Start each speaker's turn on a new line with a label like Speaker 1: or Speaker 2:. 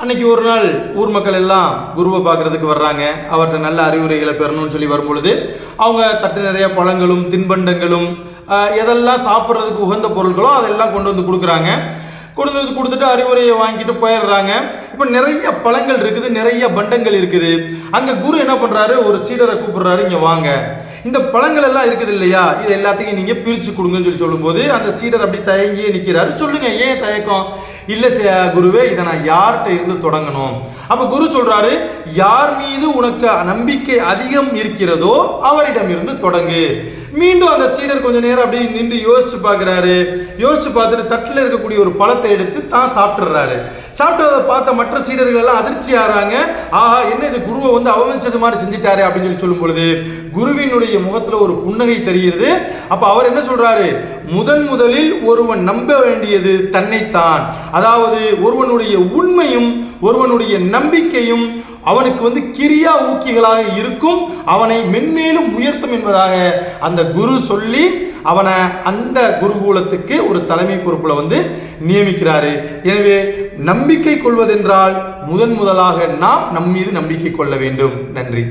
Speaker 1: அன்னைக்கு ஒரு நாள் ஊர் மக்கள் எல்லாம் குருவை பார்க்கறதுக்கு வர்றாங்க. அவர்கிட்ட நல்ல அறிவுரைகளை பெறணும்னு சொல்லி வரும்பொழுது அவங்க தட்டு நிறைய பழங்களும் தின்பண்டங்களும் எதெல்லாம் சாப்பிட்றதுக்கு உகந்த பொருட்களோ அதெல்லாம் கொண்டு வந்து கொடுக்குறாங்க. கொண்டு வந்து கொடுத்துட்டு அறிவுரையை வாங்கிட்டு போயிடுறாங்க. இப்போ நிறைய பழங்கள் இருக்குது, நிறைய பண்டங்கள் இருக்குது. அங்கே குரு என்ன பண்ணுறாரு, ஒரு சீடரை கூப்பிடுறாரு, இங்கே வாங்க, இந்த பழங்கள் எல்லாம் இருக்குது இல்லையா, இது எல்லாத்தையும் நீங்கள் பிரித்து கொடுங்கன்னு சொல்லும்போது அந்த சீடர் அப்படி தயங்கியே நிற்கிறாரு. சொல்லுங்க, ஏன் தயக்கம்? இல்லை குருவே, இதை நான் யார்கிட்ட இருந்து தொடங்கணும்? அப்போ குரு சொல்றாரு, யார் மீது உனக்கு நம்பிக்கை அதிகம் இருக்கிறதோ அவரிடம் இருந்து தொடங்கு. மீண்டும் அந்த சீடர் கொஞ்ச நேரம் அப்படி நின்று யோசிச்சு பார்க்குறாரு. யோசிச்சு பார்த்துட்டு தட்டில் இருக்கக்கூடிய ஒரு பழத்தை எடுத்து தான் சாப்பிட்றாரு. சாப்பிட்டதை பார்த்த மற்ற சீடர்கள் எல்லாம் அதிர்ச்சி ஆறாங்க. ஆஹா, என்ன இது குருவை வந்து அவமதிச்சது மாதிரி செஞ்சுட்டாரு அப்படின்னு சொல்லும் பொழுது குருவினுடைய முகத்துல ஒரு புன்னகை தெரிகிறது. அப்ப அவர் என்ன சொல்றாரு, முதலில் ஒருவன் நம்ப வேண்டியது தன்னைத்தான். அதாவது ஒருவனுடைய உண்மையும் ஒருவனுடைய நம்பிக்கையும் அவனுக்கு வந்து கிரியா ஊக்கிகளாக இருக்கும், அவனை மென்மேலும் உயர்த்தும் என்பதாக அந்த குரு சொல்லி அவனை அந்த குருகுலத்துக்கு ஒரு தலைமை பொறுப்புல வந்து நியமிக்கிறாரு. எனவே நம்பிக்கை கொள்வதென்றால் முதலாக நாம் நம் மீது நம்பிக்கை கொள்ள வேண்டும். நன்றி.